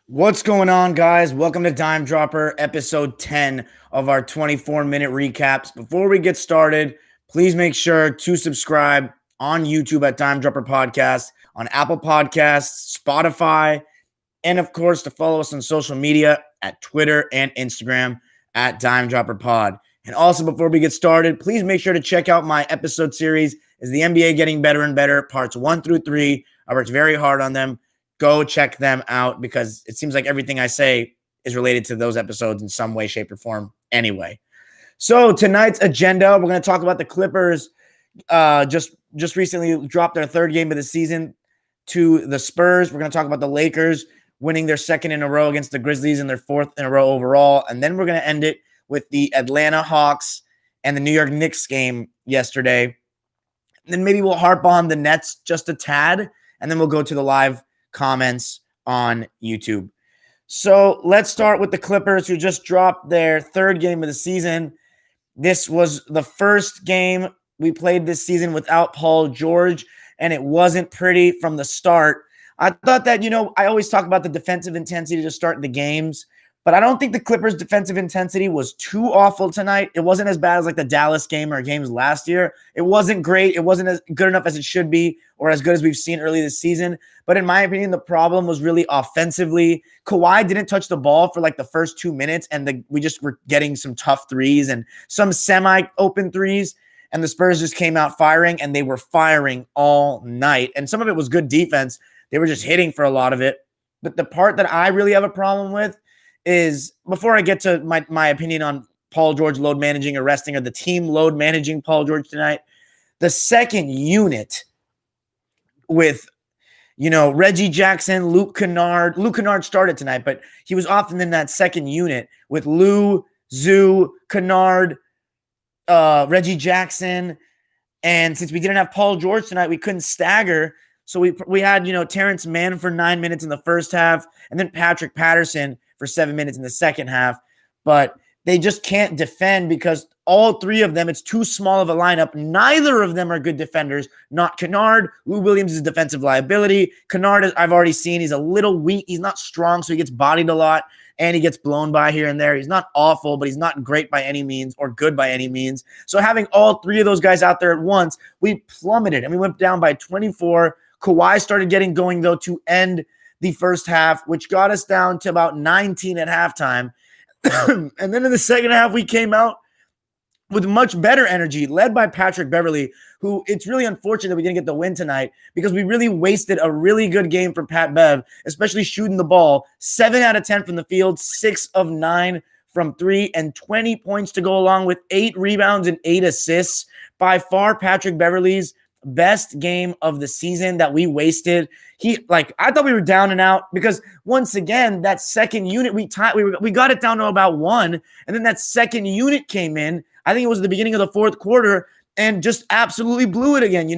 What's going on, guys? Welcome to Dime Dropper, episode 10 of our 24-minute recaps. Before we get started, please make sure to subscribe on YouTube at Dime Dropper Podcast, on Apple Podcasts, Spotify, and of course, to follow us on social media at Twitter and Instagram at Dime Dropper Pod. And also, before we get started, please make sure to check out my episode series. Is the NBA getting better and better? Parts 1 through 3. I worked very hard on them. Go check them out because it seems like everything I say is related to those episodes in some way, shape, or form anyway. So tonight's agenda, we're going to talk about the Clippers just recently dropped their third game of the season to the Spurs. We're going to talk about the Lakers winning their second in a row against the Grizzlies and their fourth in a row overall. And then we're going to end it with the Atlanta Hawks and the New York Knicks game yesterday. And then maybe we'll harp on the Nets just a tad, and then we'll go to the live comments on YouTube. So let's start with the Clippers, who just dropped their third game of the season. This was the first game we played this season without Paul George, and it wasn't pretty from the start. I thought that, I always talk about the defensive intensity to start the games, but I don't think the Clippers' defensive intensity was too awful tonight. It wasn't as bad as like the Dallas game or games last year. It wasn't great. It wasn't as good enough as it should be or as good as we've seen early this season. But in my opinion, the problem was really offensively. Kawhi didn't touch the ball for like the first 2 minutes, and we just were getting some tough threes and some semi-open threes. And the Spurs just came out firing, and they were firing all night. And some of it was good defense. They were just hitting for a lot of it. But the part that I really have a problem with is, before I get to my opinion on Paul George load managing or resting, or the team load managing Paul George tonight, the second unit with, Reggie Jackson, Luke Kennard. Luke Kennard started tonight, but he was often in that second unit with Lou, Zoo, Kennard, Reggie Jackson. And since we didn't have Paul George tonight, we couldn't stagger. So we had, Terrence Mann for 9 minutes in the first half, and then Patrick Patterson for 7 minutes in the second half. But they just can't defend because all three of them, it's too small of a lineup. Neither of them are good defenders. Not Kennard. Lou Williams is a defensive liability. Kennard, I've already seen, he's a little weak. He's not strong, so he gets bodied a lot, and he gets blown by here and there. He's not awful, but he's not great by any means or good by any means. So having all three of those guys out there at once, we plummeted, and we went down by 24. Kawhi started getting going, though, to end the first half, which got us down to about 19 at halftime. And then in the second half, we came out with much better energy, led by Patrick Beverley, who it's really unfortunate that we didn't get the win tonight because we really wasted a really good game from Pat Bev, especially shooting the ball. 7 out of 10 from the field, 6 of 9 from 3, and 20 points to go along with 8 rebounds and 8 assists. By far, Patrick Beverley's best game of the season that we wasted. I thought we were down and out because once again, that second unit, we got it down to about 1. And then that second unit came in. I think it was the beginning of the fourth quarter and just absolutely blew it again,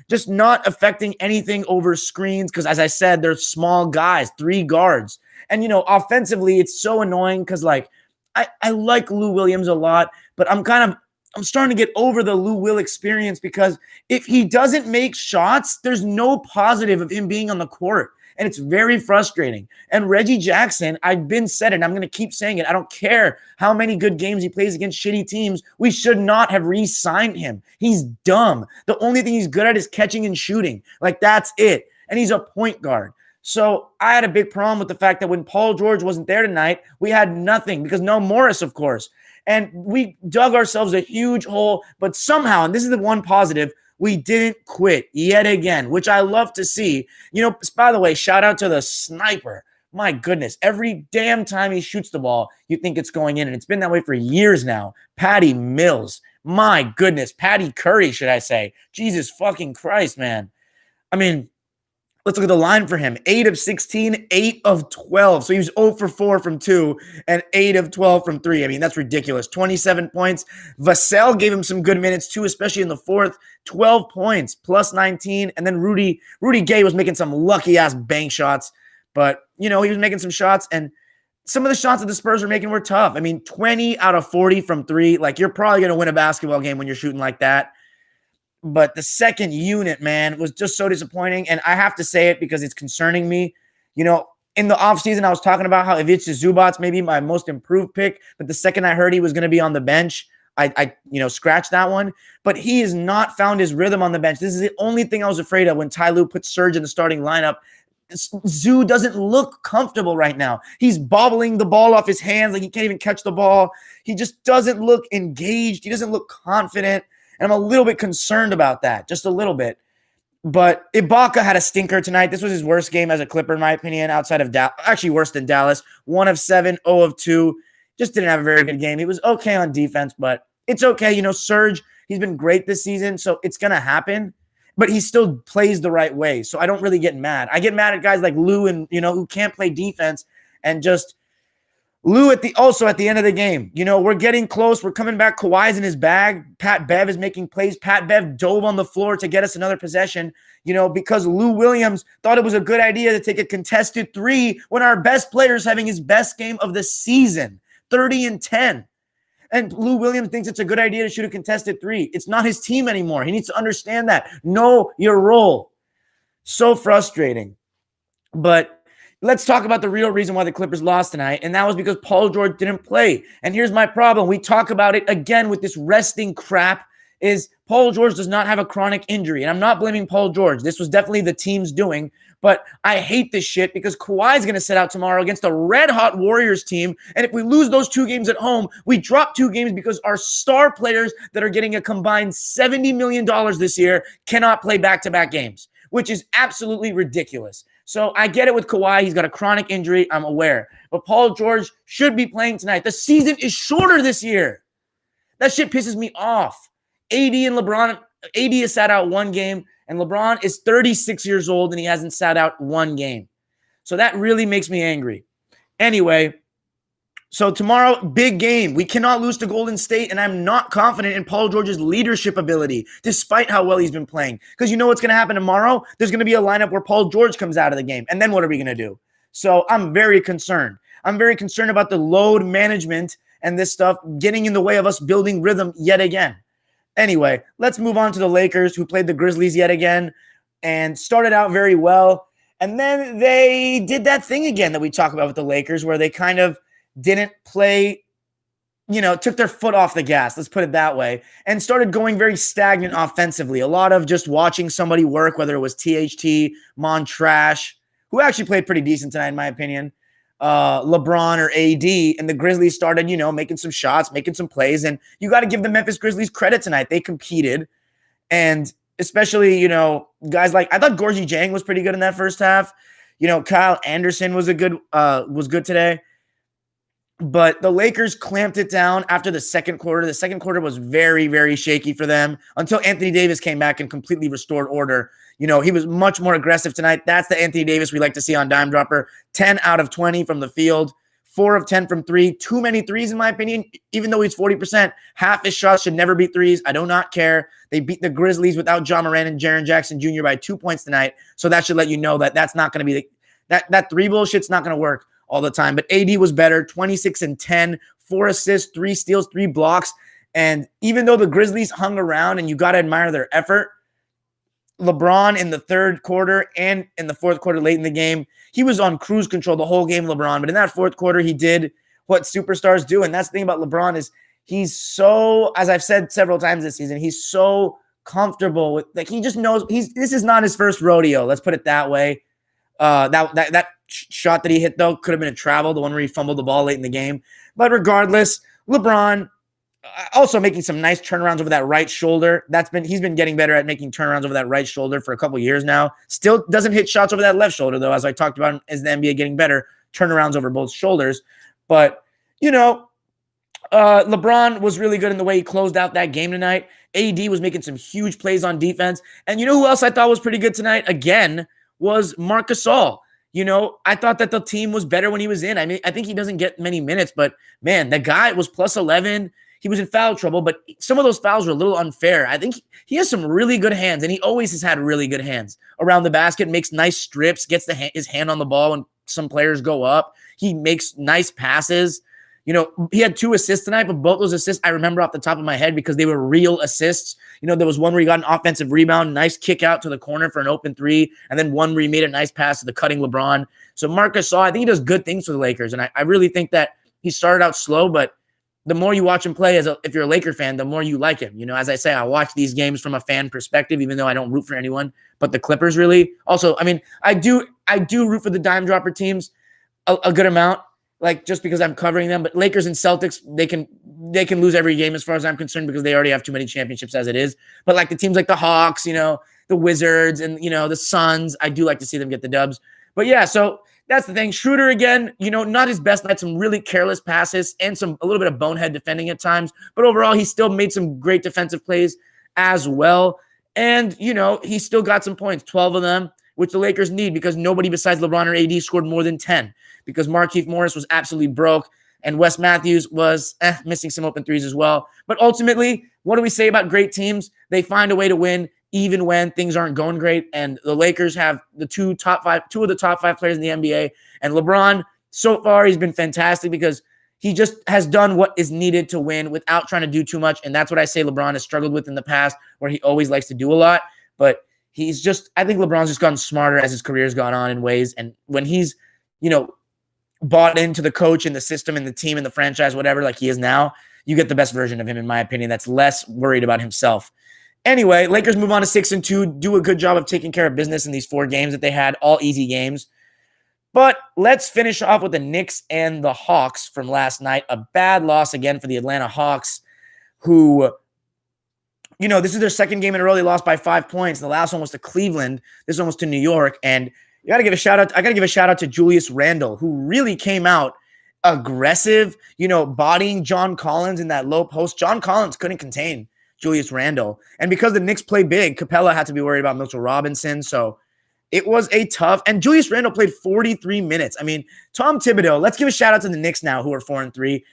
just not affecting anything over screens. Cause as I said, they're small guys, 3 guards. And, offensively, it's so annoying. Cause I like Lou Williams a lot, but I'm starting to get over the Lou Will experience because if he doesn't make shots, there's no positive of him being on the court. And it's very frustrating. And Reggie Jackson, I've been said it, and I'm going to keep saying it. I don't care how many good games he plays against shitty teams. We should not have re-signed him. He's dumb. The only thing he's good at is catching and shooting. That's it. And he's a point guard. So I had a big problem with the fact that when Paul George wasn't there tonight, we had nothing because no Morris, of course. And we dug ourselves a huge hole, but somehow, and this is the one positive, we didn't quit yet again, which I love to see. By the way, shout out to the sniper. My goodness, every damn time he shoots the ball, you think it's going in, and it's been that way for years now. Patty Mills. My goodness. Patty Curry, should I say. Jesus fucking Christ, man. I mean, let's look at the line for him. 8 of 16, 8 of 12. So he was 0 for 4 from 2 and 8 of 12 from 3. I mean, that's ridiculous. 27 points. Vassell gave him some good minutes too, especially in the fourth. 12 points, plus 19. And then Rudy Gay was making some lucky-ass bank shots. But, he was making some shots. And some of the shots that the Spurs were making were tough. I mean, 20 out of 40 from 3. You're probably going to win a basketball game when you're shooting like that. But the second unit, man, was just so disappointing. And I have to say it because it's concerning me. in the offseason, I was talking about how Ivica Zubac's maybe my most improved pick, but the second I heard he was going to be on the bench, I scratched that one. But he has not found his rhythm on the bench. This is the only thing I was afraid of when Ty Lue put Serge in the starting lineup. Zoo doesn't look comfortable right now. He's bobbling the ball off his hands like he can't even catch the ball. He just doesn't look engaged. He doesn't look confident. And I'm a little bit concerned about that, just a little bit. But Ibaka had a stinker tonight. This was his worst game as a Clipper, in my opinion, outside of Dallas. Actually, worse than Dallas. 1 of 7, 0 of 2. Just didn't have a very good game. He was okay on defense, but it's okay. Serge, he's been great this season, so it's going to happen. But he still plays the right way, so I don't really get mad. I get mad at guys like Lou and, who can't play defense, and just Lou at the end of the game. We're getting close. We're coming back. Kawhi's in his bag. Pat Bev is making plays. Pat Bev dove on the floor to get us another possession, because Lou Williams thought it was a good idea to take a contested 3 when our best player is having his best game of the season, 30 and 10. And Lou Williams thinks it's a good idea to shoot a contested 3. It's not his team anymore. He needs to understand that. Know your role. So frustrating. But let's talk about the real reason why the Clippers lost tonight, and that was because Paul George didn't play. And here's my problem. We talk about it again with this resting crap, is Paul George does not have a chronic injury. And I'm not blaming Paul George. This was definitely the team's doing. But I hate this shit because Kawhi's going to sit out tomorrow against a red-hot Warriors team. And if we lose those 2 games at home, we drop 2 games because our star players that are getting a combined $70 million this year cannot play back-to-back games, which is absolutely ridiculous. So I get it with Kawhi. He's got a chronic injury. I'm aware. But Paul George should be playing tonight. The season is shorter this year. That shit pisses me off. AD and LeBron, AD has sat out 1 game. And LeBron is 36 years old and he hasn't sat out 1 game. So that really makes me angry. Anyway, so tomorrow, big game. We cannot lose to Golden State, and I'm not confident in Paul George's leadership ability, despite how well he's been playing. Because you know what's going to happen tomorrow? There's going to be a lineup where Paul George comes out of the game. And then what are we going to do? So I'm very concerned. I'm very concerned about the load management and this stuff getting in the way of us building rhythm yet again. Anyway, let's move on to the Lakers, who played the Grizzlies yet again and started out very well. And then they did that thing again that we talk about with the Lakers, where they kind of didn't play, took their foot off the gas, let's put it that way, and started going very stagnant offensively. A lot of just watching somebody work, whether it was THT, Montrash, who actually played pretty decent tonight, in my opinion, LeBron or AD, and the Grizzlies started, making some shots, making some plays, and you got to give the Memphis Grizzlies credit tonight. They competed, and especially, guys like, I thought Gorgie Jang was pretty good in that first half. Kyle Anderson was good today, but the Lakers clamped it down after the second quarter. The second quarter was very, very shaky for them until Anthony Davis came back and completely restored order. He was much more aggressive tonight. That's the Anthony Davis we like to see on Dime Dropper. 10 out of 20 from the field, 4 of 10 from 3. Too many threes, in my opinion. Even though he's 40%, half his shots should never be threes. I do not care. They beat the Grizzlies without John Moran and Jaren Jackson Jr. by 2 points tonight. So that should let you know that that's not going to be that 3 bullshit's not going to work all the time. But AD was better, 26 and 10, 4 assists, 3 steals, 3 blocks. And even though the Grizzlies hung around, and you got to admire their effort, LeBron in the third quarter and in the fourth quarter late in the game, he was on cruise control the whole game, LeBron. But in that fourth quarter, he did what superstars do. And that's the thing about LeBron is he's so, as I've said several times this season, he's so comfortable with, he just knows this is not his first rodeo. Let's put it that way. That shot that he hit, though, could have been a travel, the one where he fumbled the ball late in the game. But regardless, LeBron also making some nice turnarounds over that right shoulder. He's been getting better at making turnarounds over that right shoulder for a couple years now. Still doesn't hit shots over that left shoulder, though, as I talked about, as the NBA getting better, turnarounds over both shoulders. But, LeBron was really good in the way he closed out that game tonight. AD was making some huge plays on defense. And you know who else I thought was pretty good tonight? Again, was Marc Gasol. I thought that the team was better when he was in. I mean, I think he doesn't get many minutes, but man, the guy was plus 11. He was in foul trouble, but some of those fouls were a little unfair. I think he has some really good hands, and he always has had really good hands around the basket, makes nice strips, gets his hand on the ball when some players go up. He makes nice passes. He had 2 assists tonight, but both those assists I remember off the top of my head because they were real assists. There was one where he got an offensive rebound, nice kick out to the corner for an open 3, and then one where he made a nice pass to the cutting LeBron. So Marc Gasol, I think he does good things for the Lakers, and I really think that he started out slow, but the more you watch him play, if you're a Laker fan, the more you like him. As I say, I watch these games from a fan perspective, even though I don't root for anyone, but the Clippers really. Also, I do root for the dime dropper teams a good amount, like just because I'm covering them. But Lakers and Celtics, they can lose every game as far as I'm concerned because they already have too many championships as it is. But like the teams like the Hawks, the Wizards, and the Suns, I do like to see them get the dubs. But yeah, so that's the thing. Schroeder, again, not his best night, some really careless passes and a little bit of bonehead defending at times. But overall, he still made some great defensive plays as well. And, he still got some points, 12 of them, which the Lakers need because nobody besides LeBron or AD scored more than 10 because Markieff Morris was absolutely broke and Wes Matthews was missing some open threes as well. But ultimately, what do we say about great teams? They find a way to win even when things aren't going great. And the Lakers have two of the top 5 players in the NBA. And LeBron, so far, he's been fantastic because he just has done what is needed to win without trying to do too much. And that's what I say LeBron has struggled with in the past, where he always likes to do a lot. But I think LeBron's just gotten smarter as his career's gone on in ways. And when he's, bought into the coach and the system and the team and the franchise, whatever, like he is now, you get the best version of him, in my opinion, that's less worried about himself. Anyway, Lakers move on to 6-2, do a good job of taking care of business in these 4 games that they had, all easy games. But let's finish off with the Knicks and the Hawks from last night. A bad loss again for the Atlanta Hawks, who, this is their second game in a row. They lost by 5 points. The last one was to Cleveland. This one was to New York. And I got to give a shout out to Julius Randle, who really came out aggressive, bodying John Collins in that low post. John Collins couldn't contain Julius Randle. And because the Knicks play big, Capella had to be worried about Mitchell Robinson. So it was a tough, and Julius Randle played 43 minutes. Tom Thibodeau, let's give a shout out to the Knicks now, who are 4-3.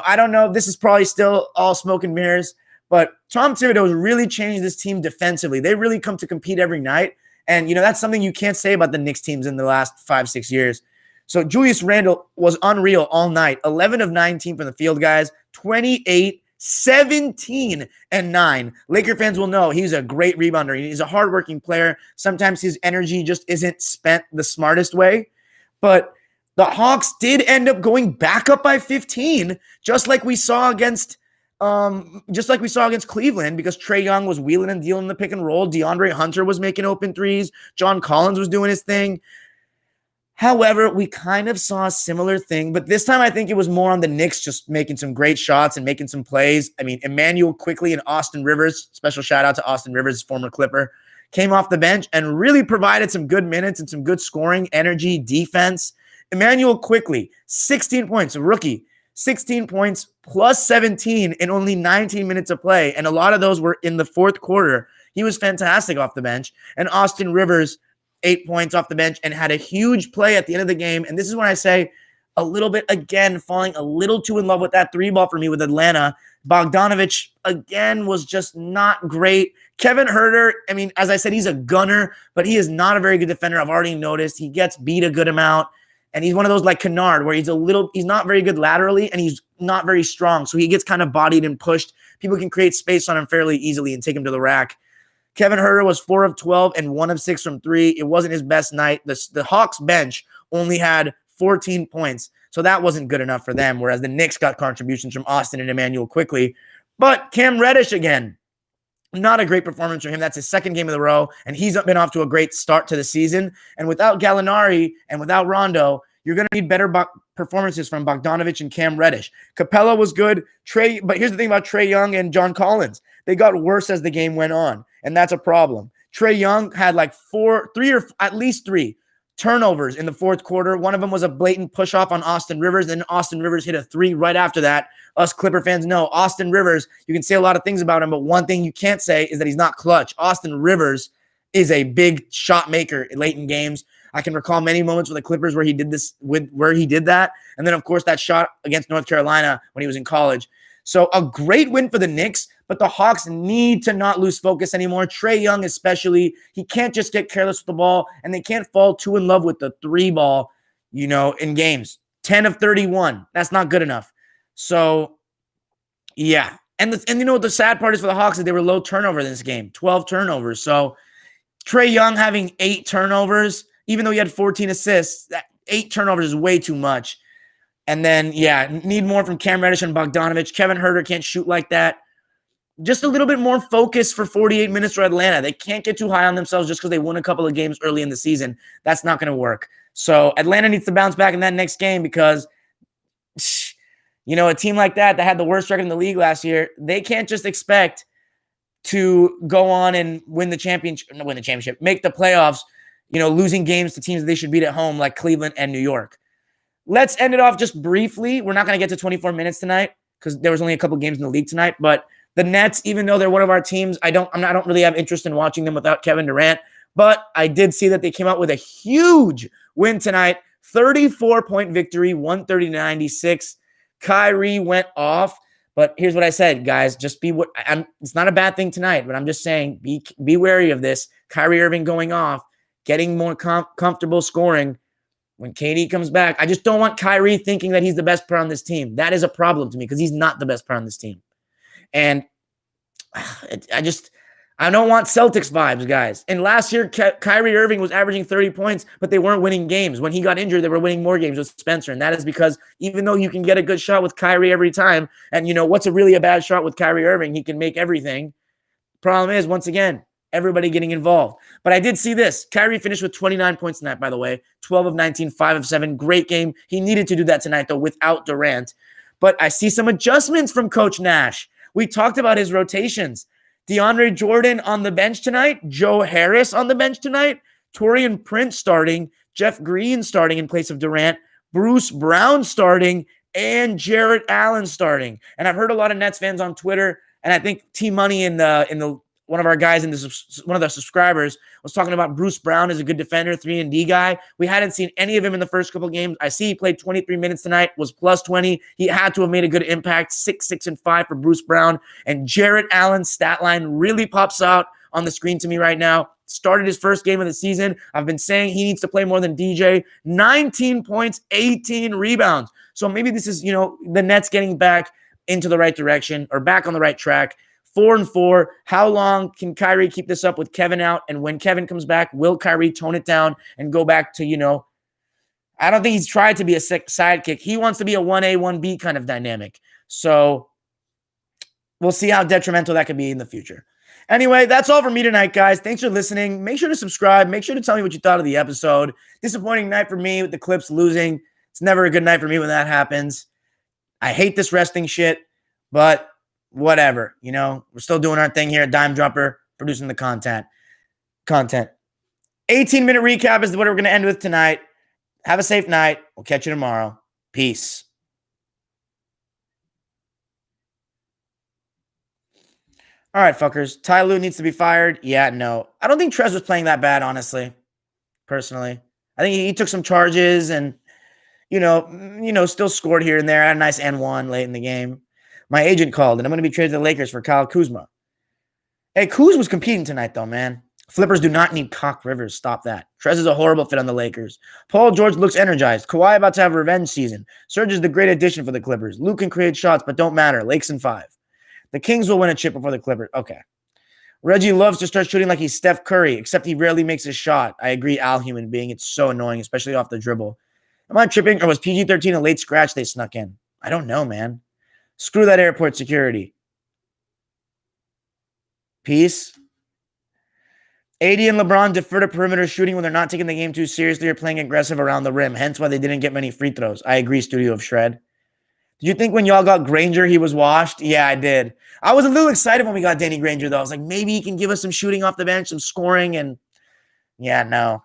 I don't know, this is probably still all smoke and mirrors, but Tom Thibodeau has really changed this team defensively. They really come to compete every night. And, that's something you can't say about the Knicks teams in the last 5-6 years. So Julius Randle was unreal all night. 11 of 19 from the field, guys. 28, 17, and 9. Laker fans will know he's a great rebounder. He's a hardworking player. Sometimes his energy just isn't spent the smartest way. But the Hawks did end up going back up by 15, just like we saw against Cleveland, because Trae Young was wheeling and dealing the pick and roll. DeAndre Hunter was making open threes. John Collins was doing his thing. However, we kind of saw a similar thing, but this time I think it was more on the Knicks just making some great shots and making some plays. Emmanuel Quickley and Austin Rivers, special shout out to Austin Rivers, former Clipper, came off the bench and really provided some good minutes and some good scoring, energy, defense. Emmanuel Quickley, 16 points, a rookie. 16 points plus 17 in only 19 minutes of play. And a lot of those were in the fourth quarter. He was fantastic off the bench. And Austin Rivers, 8 points off the bench and had a huge play at the end of the game. And this is when I say a little bit, again, falling a little too in love with that 3-ball for me with Atlanta. Bogdanovich, again, was just not great. Kevin Huerter, as I said, he's a gunner, but he is not a very good defender. I've already noticed. He gets beat a good amount. And he's one of those like Kennard where he's not very good laterally and he's not very strong. So he gets kind of bodied and pushed. People can create space on him fairly easily and take him to the rack. Kevin Huerter was 4 of 12 and 1 of 6 from 3. It wasn't his best night. The Hawks bench only had 14 points. So that wasn't good enough for them, whereas the Knicks got contributions from Austin and Emmanuel Quickley. But Cam Reddish, again, not a great performance from him. That's his second game of the row, and he's been off to a great start to the season. And without Gallinari and without Rondo, you're going to need better performances from Bogdanovich and Cam Reddish. Capella was good. But here's the thing about Trae Young and John Collins. They got worse as the game went on, and that's a problem. Trae Young had like at least three turnovers in the fourth quarter. One of them was a blatant push-off on Austin Rivers, and Austin Rivers hit a 3 right after that. Us Clipper fans know Austin Rivers, you can say a lot of things about him, but one thing you can't say is that he's not clutch. Austin Rivers is a big shot maker late in games. I can recall many moments with the Clippers where he did that. And then, of course, that shot against North Carolina when he was in college. So a great win for the Knicks, but the Hawks need to not lose focus anymore. Trae Young especially, he can't just get careless with the ball, and they can't fall too in love with the 3-ball, in games. 10 of 31, that's not good enough. So, yeah. And you know what the sad part is for the Hawks is they were low turnover in this game, 12 turnovers. So Trae Young having 8 turnovers, even though he had 14 assists, 8 turnovers is way too much. And then, yeah, need more from Cam Reddish and Bogdanovich. Kevin Huerter can't shoot like that. Just a little bit more focus for 48 minutes for Atlanta. They can't get too high on themselves just because they won a couple of games early in the season. That's not going to work. So Atlanta needs to bounce back in that next game because, you know, a team like that had the worst record in the league last year, they can't just expect to go on and win the championship, make the playoffs, you know, losing games to teams that they should beat at home like Cleveland and New York. Let's end it off just briefly. We're not going to get to 24 minutes tonight because there was only a couple games in the league tonight, but the Nets, even though they're one of our teams, I don't really have interest in watching them without Kevin Durant. But I did see that they came out with a huge win tonight, 34-point victory, 130-96. Kyrie went off, but here's what I said, guys. Just it's not a bad thing tonight, but I'm just saying be wary of this. Kyrie Irving going off, getting more comfortable scoring. When KD comes back, I just don't want Kyrie thinking that he's the best player on this team. That is a problem to me because he's not the best player on this team. And I don't want Celtics vibes, guys. And last year, Kyrie Irving was averaging 30 points, but they weren't winning games. When he got injured, they were winning more games with Spencer. And that is because even though you can get a good shot with Kyrie every time, and you know, what's a really bad shot with Kyrie Irving? He can make everything. Problem is, once again, everybody getting involved. But I did see this. Kyrie finished with 29 points tonight, by the way. 12 of 19, 5 of 7. Great game. He needed to do that tonight, though, without Durant. But I see some adjustments from Coach Nash. We talked about his rotations. DeAndre Jordan on the bench tonight. Joe Harris on the bench tonight. Taurean Prince starting. Jeff Green starting in place of Durant. Bruce Brown starting. And Jarrett Allen starting. And I've heard a lot of Nets fans on Twitter, and I think T-Money in the one of our guys one of the subscribers was talking about Bruce Brown as a good defender, 3-and-D guy. We hadn't seen any of him in the first couple games. I see he played 23 minutes tonight, was plus 20. He had to have made a good impact, 6, 6, and 5 for Bruce Brown. And Jarrett Allen's stat line really pops out on the screen to me right now. Started his first game of the season. I've been saying he needs to play more than DJ. 19 points, 18 rebounds. So maybe this is, you know, the Nets getting back into the right direction or back on the right track. 4-4. How long can Kyrie keep this up with Kevin out? And when Kevin comes back, will Kyrie tone it down and go back to, you know, I don't think he's tried to be a sidekick. He wants to be a 1A, 1B kind of dynamic. So we'll see how detrimental that could be in the future. Anyway, that's all for me tonight, guys. Thanks for listening. Make sure to subscribe. Make sure to tell me what you thought of the episode. Disappointing night for me with the Clips losing. It's never a good night for me when that happens. I hate this resting shit, but whatever, you know, we're still doing our thing here at Dime Dropper, producing the content. 18-minute recap is what we're going to end with tonight. Have a safe night. We'll catch you tomorrow. Peace. All right, fuckers. Ty Lue needs to be fired. Yeah, no. I don't think Trez was playing that bad, honestly, personally. I think he took some charges and, you know, still scored here and there. Had a nice N1 late in the game. My agent called, and I'm going to be traded to the Lakers for Kyle Kuzma. Hey, Kuz was competing tonight, though, man. Flippers do not need Cock Rivers. Stop that. Trez is a horrible fit on the Lakers. Paul George looks energized. Kawhi about to have a revenge season. Serge is the great addition for the Clippers. Luke can create shots, but don't matter. Lakes in 5. The Kings will win a chip before the Clippers. Okay. Reggie loves to start shooting like he's Steph Curry, except he rarely makes a shot. I agree, Al human being. It's so annoying, especially off the dribble. Am I tripping, or was PG-13 a late scratch they snuck in? I don't know, man. Screw that airport security. Peace. AD and LeBron defer to perimeter shooting when they're not taking the game too seriously or playing aggressive around the rim, hence why they didn't get many free throws. I agree, Studio of Shred. Did you think when y'all got Granger, he was washed? Yeah, I did. I was a little excited when we got Danny Granger, though. I was like, maybe he can give us some shooting off the bench, some scoring, and yeah, no.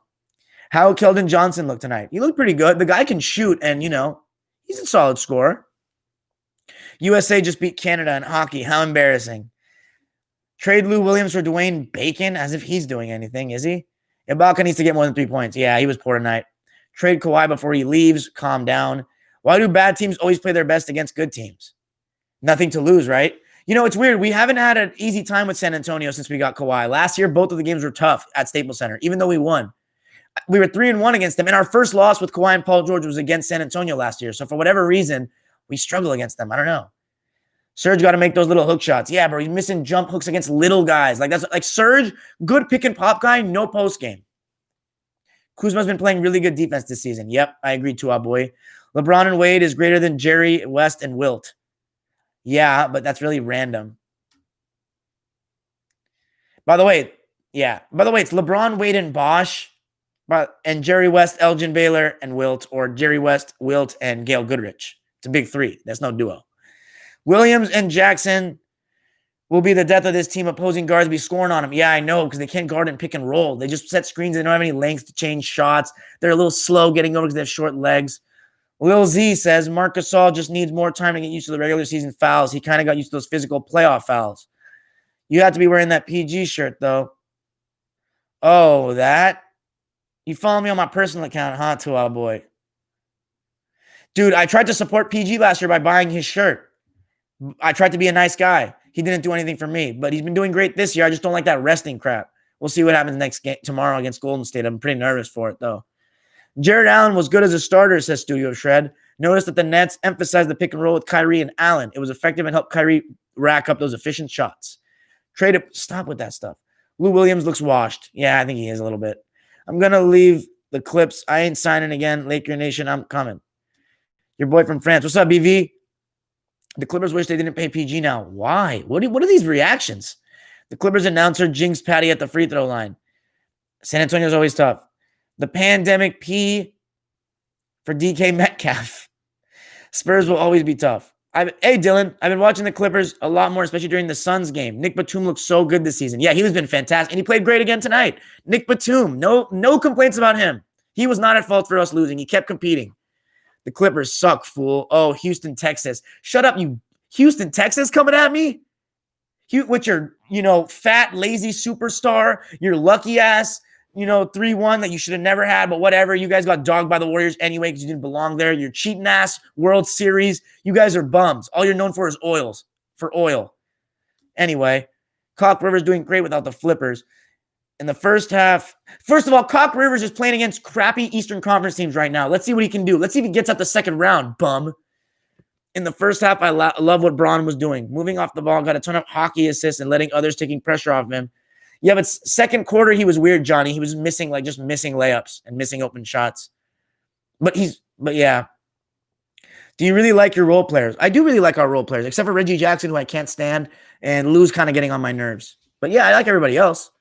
How Keldon Johnson looked tonight? He looked pretty good. The guy can shoot, and, you know, he's a solid scorer. USA just beat Canada in hockey. How embarrassing. Trade Lou Williams for Dwayne Bacon as if he's doing anything, is he? Ibaka needs to get more than 3 points. Yeah, he was poor tonight. Trade Kawhi before he leaves. Calm down. Why do bad teams always play their best against good teams? Nothing to lose, right? You know, it's weird. We haven't had an easy time with San Antonio since we got Kawhi. Last year, both of the games were tough at Staples Center, even though we won. We were 3-1 against them, and our first loss with Kawhi and Paul George was against San Antonio last year. So for whatever reason, We struggle against them. I don't know. Serge got to make those little hook shots. Yeah, bro, he's missing jump hooks against little guys. Like, that's like Serge, good pick and pop guy, no post game. Kuzma's been playing really good defense this season. Yep, I agree too, boy. LeBron and Wade is greater than Jerry, West, and Wilt. Yeah, but that's really random. By the way, it's LeBron, Wade, and Bosh, and Jerry West, Elgin Baylor, and Wilt, or Jerry West, Wilt, and Gail Goodrich. It's a big three. That's no duo. Williams and Jackson will be the death of this team. Opposing guards be scoring on them. Yeah, I know, because they can't guard and pick and roll. They just set screens. They don't have any length to change shots. They're a little slow getting over because they have short legs. Lil Z says Marc Gasol just needs more time to get used to the regular season fouls. He kind of got used to those physical playoff fouls. You have to be wearing that PG shirt, though. Oh, that? You follow me on my personal account, huh, Tua boy? Dude, I tried to support PG last year by buying his shirt. I tried to be a nice guy. He didn't do anything for me, but he's been doing great this year. I just don't like that resting crap. We'll see what happens next game tomorrow against Golden State. I'm pretty nervous for it, though. Jared Allen was good as a starter, says Studio Shred. Notice that the Nets emphasized the pick and roll with Kyrie and Allen. It was effective and helped Kyrie rack up those efficient shots. Stop with that stuff. Lou Williams looks washed. Yeah, I think he is a little bit. I'm going to leave the clips. I ain't signing again. Laker Nation, I'm coming. Your boy from France. What's up, BV? The Clippers wish they didn't pay PG now. Why? What are these reactions? The Clippers announcer jinxed Patty at the free throw line. San Antonio's always tough. The pandemic P for DK Metcalf. Spurs will always be tough. Hey, Dylan, I've been watching the Clippers a lot more, especially during the Suns game. Nick Batum looks so good this season. Yeah, he's been fantastic, and he played great again tonight. Nick Batum, no complaints about him. He was not at fault for us losing. He kept competing. The Clippers suck, fool. Oh, Houston, Texas. Shut up, you Houston, Texas coming at me? With your, fat, lazy superstar, your lucky ass, 3-1 that you should have never had, but whatever. You guys got dogged by the Warriors anyway because you didn't belong there. Your cheating ass World Series. You guys are bums. All you're known for is oil. Anyway, Cock Rivers doing great without the flippers. In the first half, first of all, Cock Rivers is playing against crappy Eastern Conference teams right now. Let's see what he can do. Let's see if he gets out the second round, bum. In the first half, I love what Braun was doing. Moving off the ball, got a ton of hockey assists and letting others taking pressure off him. Yeah, but second quarter, he was weird, Johnny. He was missing layups and missing open shots. But yeah. Do you really like your role players? I do really like our role players, except for Reggie Jackson, who I can't stand, and Lou's kind of getting on my nerves. But yeah, I like everybody else.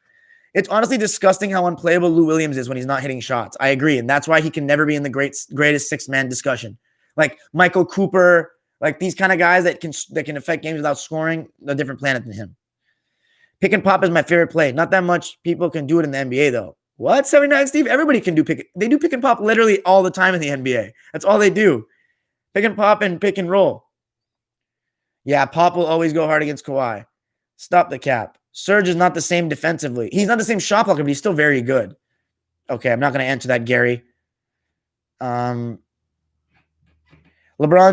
It's honestly disgusting how unplayable Lou Williams is when he's not hitting shots. I agree, and that's why he can never be in the greatest six-man discussion. Like Michael Cooper, like these kind of guys that can affect games without scoring, a different planet than him. Pick and pop is my favorite play. Not that much people can do it in the NBA, though. What? 79 Steve? Everybody can do they do pick and pop literally all the time in the NBA. That's all they do. Pick and pop and pick and roll. Yeah, Pop will always go hard against Kawhi. Stop the cap. Serge is not the same defensively. He's not the same shot blocker, but he's still very good. Okay, I'm not going to answer that, Gary. LeBron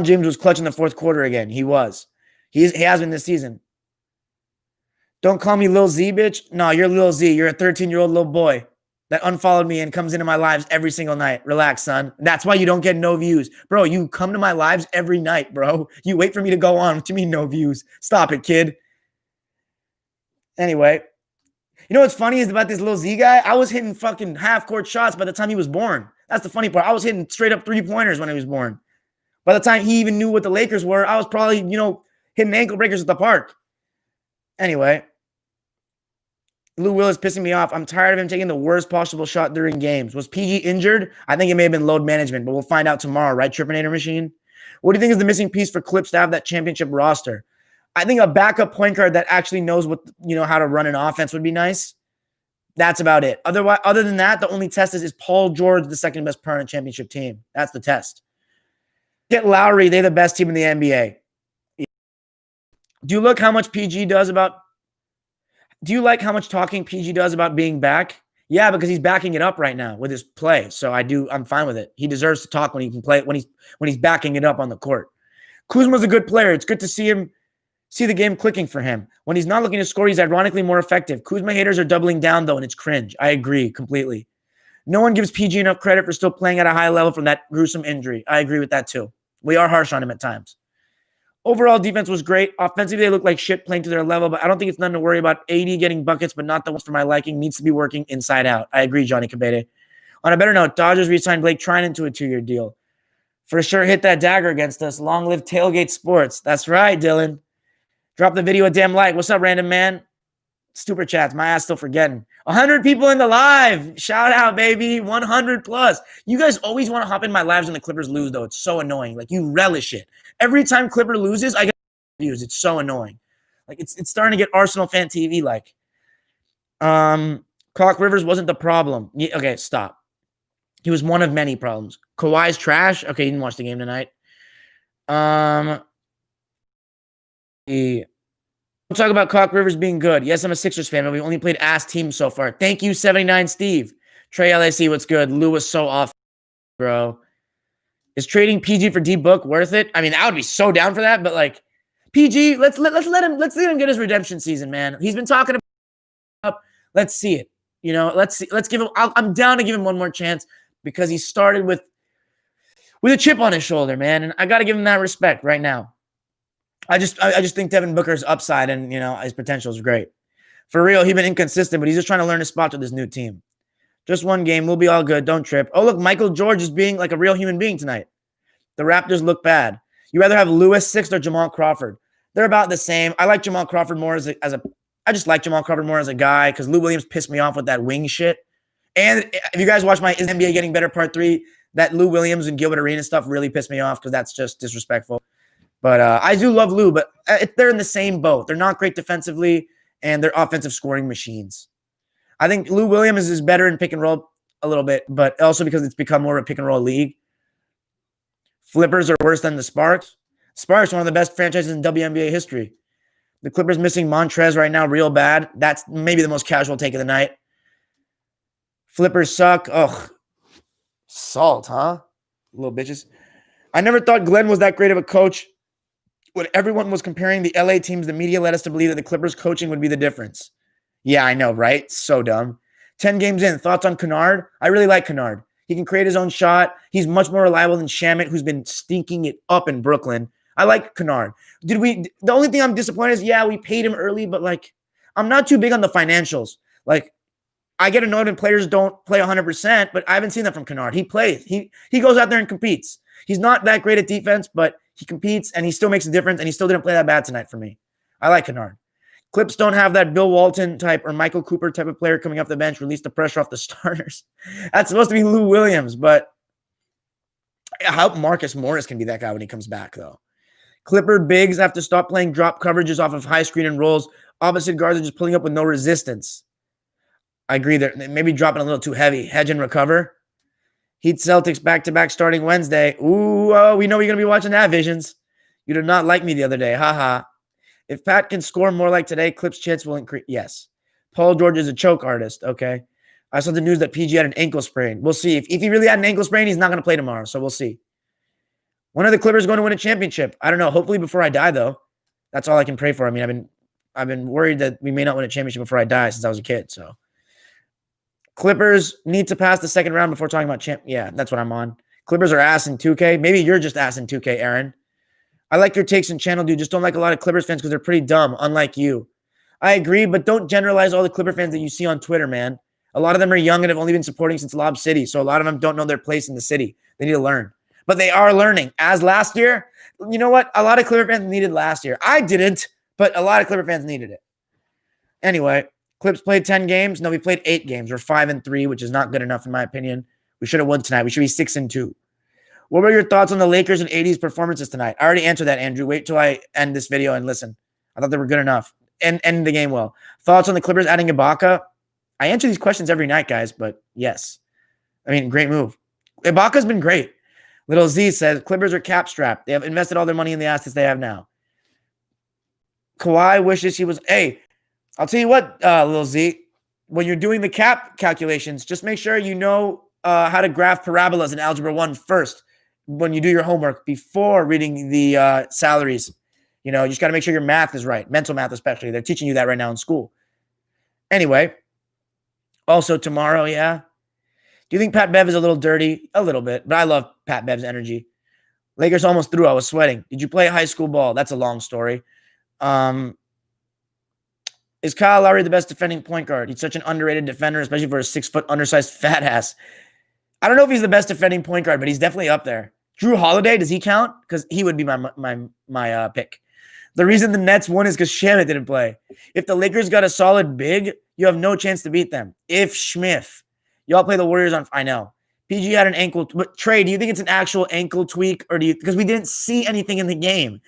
James was clutch in the fourth quarter again. He was. He has been this season. Don't call me Lil Z, bitch. No, you're Lil Z. You're a 13-year-old little boy that unfollowed me and comes into my lives every single night. Relax, son. That's why you don't get no views. Bro, you come to my lives every night, bro. You wait for me to go on. What do you mean no views? Stop it, kid. Anyway, you know what's funny is about this Lil Z guy? I was hitting fucking half-court shots by the time he was born. That's the funny part. I was hitting straight-up three-pointers when he was born. By the time he even knew what the Lakers were, I was probably, hitting ankle breakers at the park. Anyway, Lou Will is pissing me off. I'm tired of him taking the worst possible shot during games. Was PG injured? I think it may have been load management, but we'll find out tomorrow, right, Tripinator Machine? What do you think is the missing piece for Clips to have that championship roster? I think a backup point guard that actually knows how to run an offense would be nice. That's about it. Other than that, the only test is Paul George the second best player on a championship team? That's the test. Get Lowry. They're the best team in the NBA. Do you like how much talking PG does about being back? Yeah, because he's backing it up right now with his play. So I'm fine with it. He deserves to talk when he can play when he's backing it up on the court. Kuzma's a good player. It's good to see the game clicking for him. When he's not looking to score, he's ironically more effective. Kuzma haters are doubling down though, and it's cringe. I agree completely. No one gives PG enough credit for still playing at a high level from that gruesome injury. I agree with that too. We are harsh on him at times. Overall defense was great. Offensively, they look like shit playing to their level, but I don't think it's nothing to worry about. AD getting buckets, but not the ones for my liking. Needs to be working inside out. I agree, Johnny Cabede. On a better note, Dodgers re-signed Blake Trinan to a 2-year deal. For sure hit that dagger against us. Long live Tailgate Sports. That's right, Dylan. Drop the video a damn like. What's up, random man? Super chats. My ass still forgetting. 100 people in the live. Shout out, baby. 100 plus. You guys always want to hop in my lives when the Clippers lose, though. It's so annoying. Like, you relish it. Every time Clipper loses, I get views. It's so annoying. Like, it's starting to get Arsenal fan TV like. Clark Rivers wasn't the problem. Okay, stop. He was one of many problems. Kawhi's trash. Okay, you didn't watch the game tonight. We'll talk about Clark Rivers being good. Yes, I'm a Sixers fan, but we only played ass teams so far. Thank you, 79 Steve. Trey LAC, what's good? Lou was so off, bro. Is trading PG for D-Book worth it? I mean, I would be so down for that, but like PG, let's let him get his redemption season, man. He's been talking about. Let's see it. You know, let's give him. I'm down to give him one more chance because he started with a chip on his shoulder, man, and I got to give him that respect right now. I just think Devin Booker's upside and, you know, his potential is great. For real, he's been inconsistent, but he's just trying to learn his spot with this new team. Just one game. We'll be all good. Don't trip. Oh, look, Michael George is being like a real human being tonight. The Raptors look bad. You rather have Lewis Sixth or Jamal Crawford? They're about the same. I like Jamal Crawford more I just like Jamal Crawford more as a guy because Lou Williams pissed me off with that wing shit. And if you guys watch my Is NBA Getting Better Part 3, that Lou Williams and Gilbert Arenas stuff really pissed me off because that's just disrespectful. But I do love Lou, but they're in the same boat. They're not great defensively, and they're offensive scoring machines. I think Lou Williams is better in pick and roll a little bit, but also because it's become more of a pick and roll league. Flippers are worse than the Sparks. Sparks are one of the best franchises in WNBA history. The Clippers missing Montrez right now real bad. That's maybe the most casual take of the night. Flippers suck. Ugh. Salt, huh? Little bitches. I never thought Glenn was that great of a coach. When everyone was comparing the LA teams, the media led us to believe that the Clippers coaching would be the difference. Yeah, I know, right? So dumb. 10 games in. Thoughts on Kennard? I really like Kennard. He can create his own shot. He's much more reliable than Shamet, who's been stinking it up in Brooklyn. I like Kennard. The only thing I'm disappointed is, yeah, we paid him early, but like, I'm not too big on the financials. Like, I get annoyed when players don't play 100%, but I haven't seen that from Kennard. He plays. He goes out there and competes. He's not that great at defense, but he competes, and he still makes a difference, and he still didn't play that bad tonight for me. I like Kennard. Clips don't have that Bill Walton type or Michael Cooper type of player coming off the bench, release the pressure off the starters. That's supposed to be Lou Williams, but I hope Marcus Morris can be that guy when he comes back, though. Clipper bigs have to stop playing drop coverages off of high screen and rolls. Opposite guards are just pulling up with no resistance. I agree that maybe dropping a little too heavy. Hedge and recover. Heat Celtics back-to-back starting Wednesday. Ooh, we know you're going to be watching that, Visions. You did not like me the other day. Haha. If Pat can score more like today, Clips chance will increase. Yes. Paul George is a choke artist. Okay. I saw the news that PG had an ankle sprain. We'll see. If he really had an ankle sprain, he's not going to play tomorrow. So we'll see. When are the Clippers going to win a championship? I don't know. Hopefully before I die, though. That's all I can pray for. I mean, I've been worried that we may not win a championship before I die since I was a kid. So Clippers need to pass the second round before talking about champ. Yeah, that's what I'm on. Clippers are ass in 2K. Maybe you're just ass in 2K, Aaron. I like your takes and channel, dude. Just don't like a lot of Clippers fans because they're pretty dumb, unlike you. I agree, but don't generalize all the Clipper fans that you see on Twitter, man. A lot of them are young and have only been supporting since Lob City, so a lot of them don't know their place in the city. They need to learn. But they are learning. As last year, you know what? A lot of Clipper fans needed last year. I didn't, but a lot of Clipper fans needed it. Anyway, Clips played 10 games. No, we played 8 games. We're 5-3, which is not good enough in my opinion. We should have won tonight. We should be 6-2. What were your thoughts on the Lakers and 80s performances tonight? I already answered that, Andrew. Wait till I end this video and listen. I thought they were good enough. And end the game well. Thoughts on the Clippers adding Ibaka? I answer these questions every night, guys, but yes. I mean, great move. Ibaka's been great. Little Z says, Clippers are cap strapped. They have invested all their money in the assets they have now. Kawhi wishes he was... Hey, I'll tell you what, Little Z. When you're doing the cap calculations, just make sure you know how to graph parabolas in Algebra 1 first when you do your homework before reading the salaries. You know, you just got to make sure your math is right. Mental math especially. They're teaching you that right now in school. Anyway, also tomorrow, yeah. Do you think Pat Bev is a little dirty? A little bit, but I love Pat Bev's energy. Lakers almost threw. I was sweating. Did you play high school ball? That's a long story. Is Kyle Lowry the best defending point guard? He's such an underrated defender, especially for a 6-foot undersized fat ass. I don't know if he's the best defending point guard, but he's definitely up there. Drew Holiday, does he count? Because he would be my pick. The reason the Nets won is because Shamet didn't play. If the Lakers got a solid big, you have no chance to beat them. If Schmiff. Y'all play the Warriors on, I know. PG had an ankle, but Trey, do you think it's an actual ankle tweak, or because we didn't see anything in the game,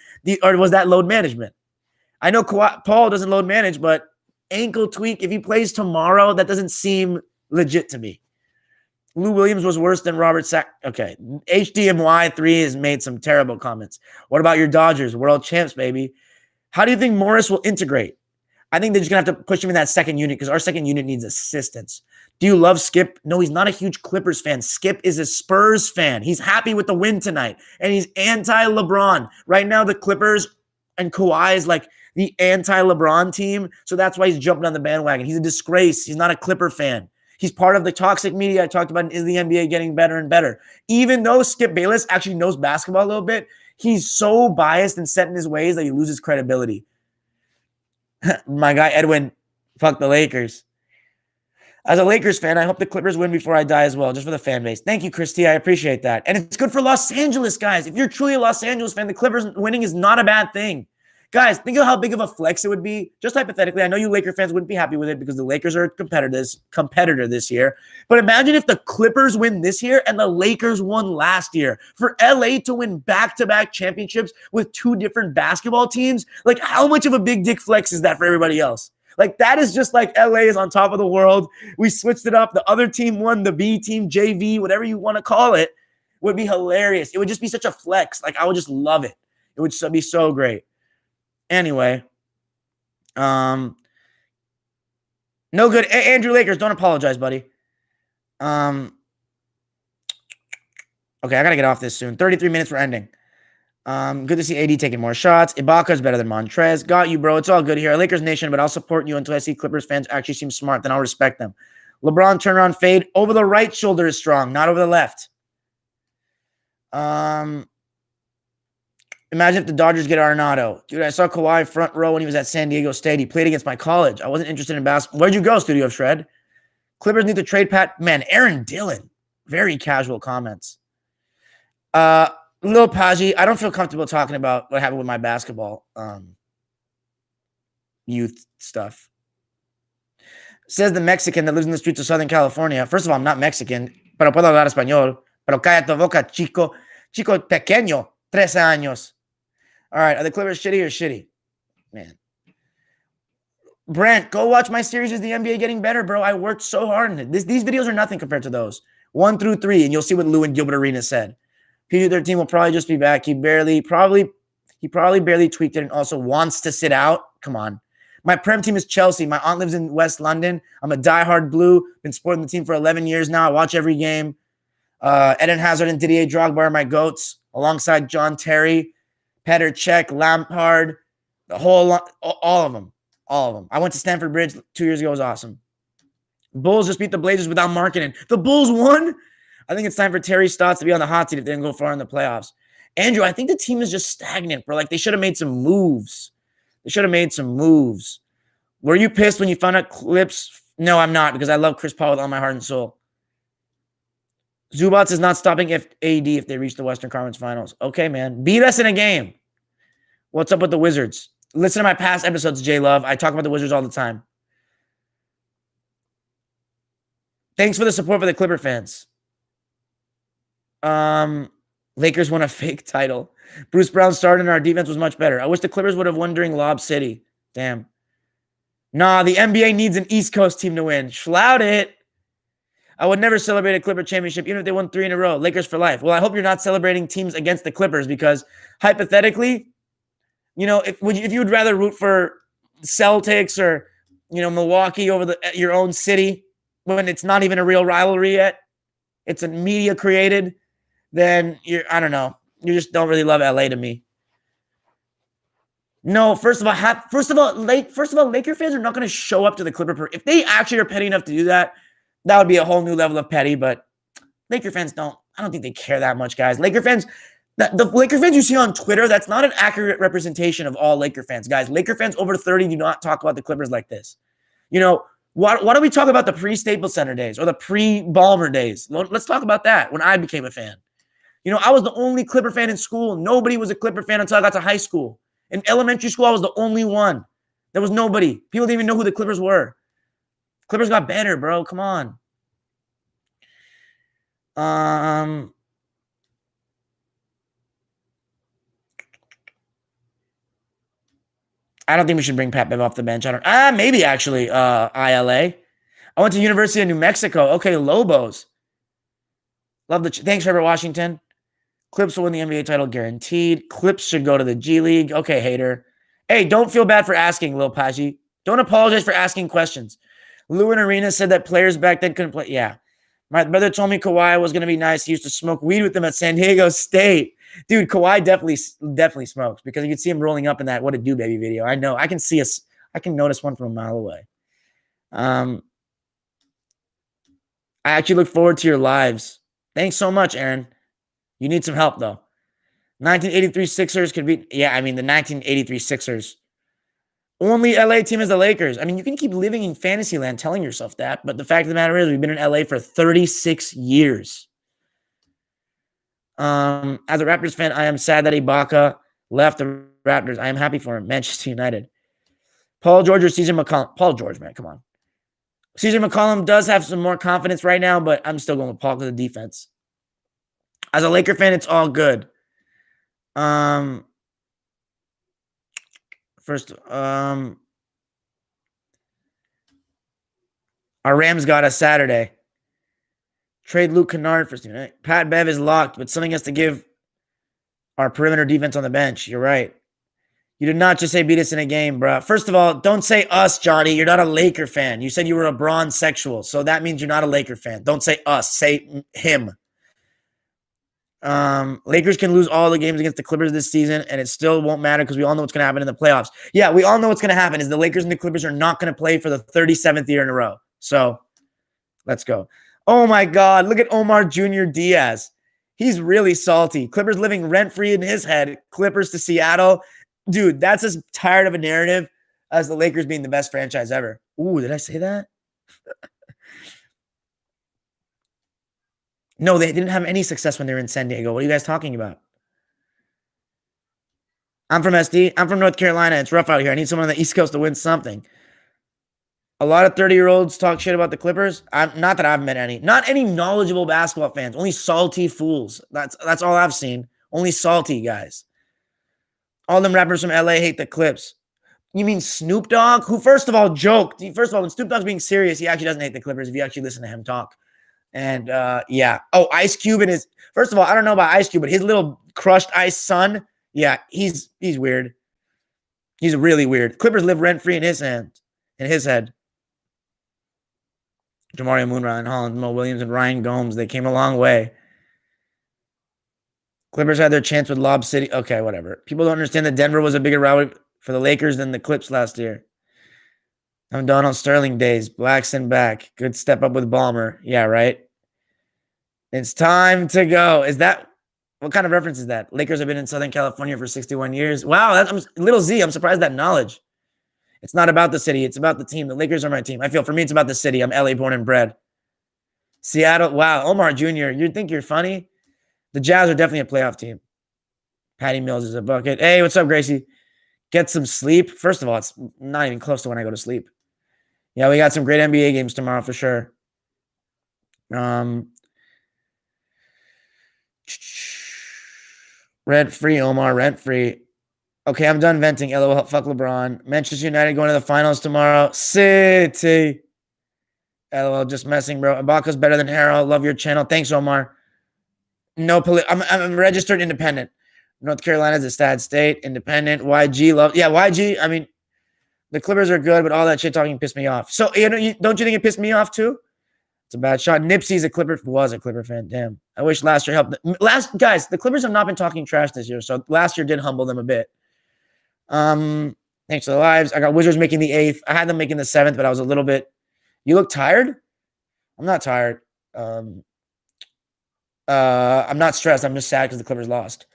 or was that load management? I know Paul doesn't load manage, but ankle tweak, if he plays tomorrow, that doesn't seem legit to me. Lou Williams was worse than Robert Sack. Okay. HDMY3 has made some terrible comments. What about your Dodgers? World champs, baby. How do you think Morris will integrate? I think they're just going to have to push him in that second unit because our second unit needs assistance. Do you love Skip? No, he's not a huge Clippers fan. Skip is a Spurs fan. He's happy with the win tonight, and he's anti-LeBron. Right now, the Clippers and Kawhi is like the anti-LeBron team, so that's why he's jumping on the bandwagon. He's a disgrace. He's not a Clipper fan. He's part of the toxic media I talked about. Is the NBA getting better and better? Even though Skip Bayless actually knows basketball a little bit, he's so biased and set in his ways that he loses credibility. My guy Edwin, fuck the Lakers. As a Lakers fan, I hope the Clippers win before I die as well, just for the fan base. Thank you, Christy. I appreciate that. And it's good for Los Angeles, guys. If you're truly a Los Angeles fan, the Clippers winning is not a bad thing. Guys, think of how big of a flex it would be. Just hypothetically, I know you Laker fans wouldn't be happy with it because the Lakers are a competitor this year. But imagine if the Clippers win this year and the Lakers won last year. For LA to win back-to-back championships with two different basketball teams, like how much of a big dick flex is that for everybody else? Like that is just like LA is on top of the world. We switched it up. The other team won, the B team, JV, whatever you want to call it, would be hilarious. It would just be such a flex. Like I would just love it. It would be so great. Anyway, no good. Andrew Lakers, don't apologize, buddy. Okay, I gotta get off this soon. 33 minutes, we're ending. Good to see AD taking more shots. Ibaka is better than Montrez. Got you, bro. It's all good here. Lakers Nation, but I'll support you until I see Clippers fans actually seem smart. Then I'll respect them. LeBron turnaround fade over the right shoulder is strong, not over the left. Imagine if the Dodgers get Arenado. Dude, I saw Kawhi front row when he was at San Diego State. He played against my college. I wasn't interested in basketball. Where'd you go, Studio of Shred? Clippers need to trade Pat. Man, Aaron Dillon. Very casual comments. Lil Paji, I don't feel comfortable talking about what happened with my basketball youth stuff. Says the Mexican that lives in the streets of Southern California. First of all, I'm not Mexican, pero puedo hablar español. Pero calla tu boca, chico pequeño, 13 años. All right, are the Clippers shitty or shitty? Man. Brent, go watch my series. Is the NBA getting better, bro? I worked so hard on it. These videos are nothing compared to those. 1 through 3, and you'll see what Lou and Gilbert Arenas said. PG-13 will probably just be back. He probably barely tweaked it and also wants to sit out. Come on. My Prem team is Chelsea. My aunt lives in West London. I'm a diehard Blue. Been supporting the team for 11 years now. I watch every game. Eden Hazard and Didier Drogba are my goats, alongside John Terry, Petr Cech, Lampard, the whole lot, all of them. All of them. I went to Stamford Bridge 2 years ago. It was awesome. Bulls just beat the Blazers without marketing. The Bulls won? I think it's time for Terry Stotts to be on the hot seat if they didn't go far in the playoffs. Andrew, I think the team is just stagnant, bro. Like, they should have made some moves. Were you pissed when you found out Clips? No, I'm not, because I love Chris Paul with all my heart and soul. Zubats is not stopping AD if they reach the Western Conference Finals. Okay, man. Beat us in a game. What's up with the Wizards? Listen to my past episodes, J-Love. I talk about the Wizards all the time. Thanks for the support for the Clipper fans. Lakers won a fake title. Bruce Brown started and our defense was much better. I wish the Clippers would have won during Lob City. Damn. Nah, the NBA needs an East Coast team to win. Shlout it. I would never celebrate a Clipper championship, even if they won 3 in a row. Lakers for life. Well, I hope you're not celebrating teams against the Clippers because hypothetically, if you would rather root for Celtics or, Milwaukee over your own city when it's not even a real rivalry yet, it's a media created, then I don't know. You just don't really love LA to me. No, first of all, Laker fans are not going to show up to the Clipper. If they actually are petty enough to do that, that would be a whole new level of petty. But Laker fans I don't think they care that much, guys. Laker fans, The Laker fans you see on Twitter, that's not an accurate representation of all Laker fans. Guys, Laker fans over 30 do not talk about the Clippers like this. You know, why don't we talk about the pre-Staples Center days or the pre-Ballmer days? Let's talk about that when I became a fan. You know, I was the only Clipper fan in school. Nobody was a Clipper fan until I got to high school. In elementary school, I was the only one. There was nobody. People didn't even know who the Clippers were. Clippers got better, bro. Come on. I don't think we should bring Pat Bev off the bench. Maybe actually, ILA. I went to University of New Mexico. Okay, Lobos. Love thanks, Herbert Washington. Clips will win the NBA title guaranteed. Clips should go to the G League. Okay, hater. Hey, don't feel bad for asking, Lil Paji. Don't apologize for asking questions. Lou and Arena said that players back then couldn't play. Yeah. My brother told me Kawhi was going to be nice. He used to smoke weed with them at San Diego State. Dude, Kawhi definitely smokes because you can see him rolling up in that What It Do Baby video. I know. I can notice one from a mile away. I actually look forward to your lives. Thanks so much, Aaron. You need some help, though. 1983 Sixers could be... Yeah, I mean, the 1983 Sixers. Only LA team is the Lakers. I mean, you can keep living in fantasy land telling yourself that, but the fact of the matter is we've been in LA for 36 years. As a Raptors fan, I am sad that Ibaka left the Raptors. I am happy for him. Manchester United. Paul George or CJ McCollum? Paul George, man. Come on. CJ McCollum does have some more confidence right now, but I'm still going with Paul because of the defense. As a Laker fan, it's all good. First, our Rams got us Saturday. Trade Luke Kennard for Stephen. Pat Bev is locked, but something has to give our perimeter defense on the bench. You're right. You did not just say beat us in a game, bro. First of all, don't say us, Johnny. You're not a Laker fan. You said you were a bronze sexual, so that means you're not a Laker fan. Don't say us. Say him. Lakers can lose all the games against the Clippers this season, and it still won't matter because we all know what's going to happen in the playoffs. Yeah, we all know what's going to happen is the Lakers and the Clippers are not going to play for the 37th year in a row. So, let's go. Oh, my God. Look at Omar Jr. Diaz. He's really salty. Clippers living rent-free in his head. Clippers to Seattle. Dude, that's as tired of a narrative as the Lakers being the best franchise ever. Ooh, did I say that? No, they didn't have any success when they were in San Diego. What are you guys talking about? I'm from SD. I'm from North Carolina. It's rough out here. I need someone on the East Coast to win something. A lot of 30-year-olds talk shit about the Clippers. Not that I've met any. Not any knowledgeable basketball fans. Only salty fools. That's all I've seen. Only salty guys. All them rappers from LA hate the Clips. You mean Snoop Dogg? Who, first of all, joked. First of all, when Snoop Dogg's being serious, he actually doesn't hate the Clippers if you actually listen to him talk. And, yeah. Oh, Ice Cube and his... First of all, I don't know about Ice Cube, but his little crushed ice son, yeah, he's weird. He's really weird. Clippers live rent-free in his head. Jamario Moon, Ryan Holland, Mo Williams, and Ryan Gomes. They came a long way. Clippers had their chance with Lob City. Okay, whatever. People don't understand that Denver was a bigger rivalry for the Lakers than the Clips last year. I'm Donald Sterling days. Blackson back. Good step up with Ballmer. Yeah, right? It's time to go. Is that... What kind of reference is that? Lakers have been in Southern California for 61 years. Wow, little Z. I'm surprised that knowledge. It's not about the city. It's about the team. The Lakers are my team. I feel for me, it's about the city. I'm LA born and bred. Seattle. Wow, Omar Jr. You think you're funny? The Jazz are definitely a playoff team. Patty Mills is a bucket. Hey, what's up, Gracie? Get some sleep. First of all, it's not even close to when I go to sleep. Yeah, we got some great NBA games tomorrow for sure. Rent-free, Omar, rent-free. Okay, I'm done venting. LOL, fuck LeBron. Manchester United going to the finals tomorrow. City. LOL, just messing, bro. Ibaka's better than Harold. Love your channel. Thanks, Omar. No, I'm a registered independent. North Carolina's a sad state. Independent. YG, love. Yeah, YG, I mean, the Clippers are good, but all that shit talking pissed me off. So, don't you think it pissed me off too? It's a bad shot. Nipsey's was a Clipper fan. Damn. I wish last year helped. Guys, the Clippers have not been talking trash this year, so last year did humble them a bit. Thanks for the lives. I got Wizards making the 8th. I had them making the 7th, but I was a little bit... You look tired? I'm not tired. I'm not stressed. I'm just sad because the Clippers lost.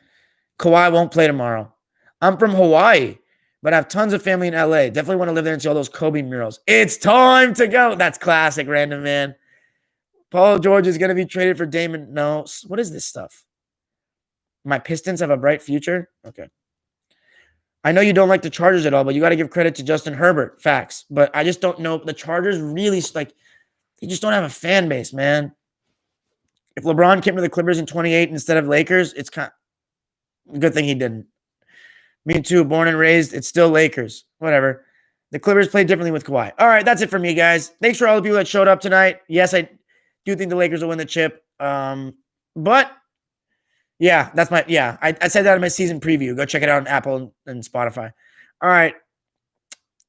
Kawhi won't play tomorrow. I'm from Hawaii, but I have tons of family in LA. Definitely want to live there and see all those Kobe murals. It's time to go. That's classic, random man. Paul George is going to be traded for Damon. No. What is this stuff? My Pistons have a bright future? Okay. I know you don't like the Chargers at all, but you got to give credit to Justin Herbert. Facts. But I just don't know. The Chargers really, like, they just don't have a fan base, man. If LeBron came to the Clippers in 28 instead of Lakers, it's kind of a good thing he didn't. Me too. Born and raised, it's still Lakers. Whatever. The Clippers play differently with Kawhi. All right, that's it for me, guys. Thanks for all the people that showed up tonight. Yes, I do think the Lakers will win the chip. But yeah, that's my I said that in my season preview. Go check it out on Apple and Spotify. All right.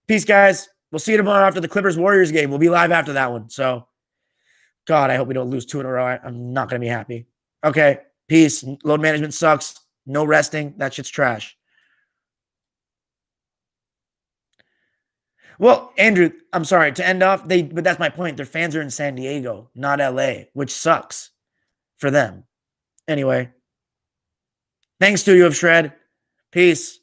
Peace, guys. We'll see you tomorrow after the Clippers-Warriors game. We'll be live after that one. So, God, I hope we don't lose 2 in a row. I'm not going to be happy. Okay. Peace. Load management sucks. No resting. That shit's trash. Well, Andrew, I'm sorry to end off. But that's my point. Their fans are in San Diego, not LA, which sucks for them. Anyway, thanks, Studio of Shred. Peace.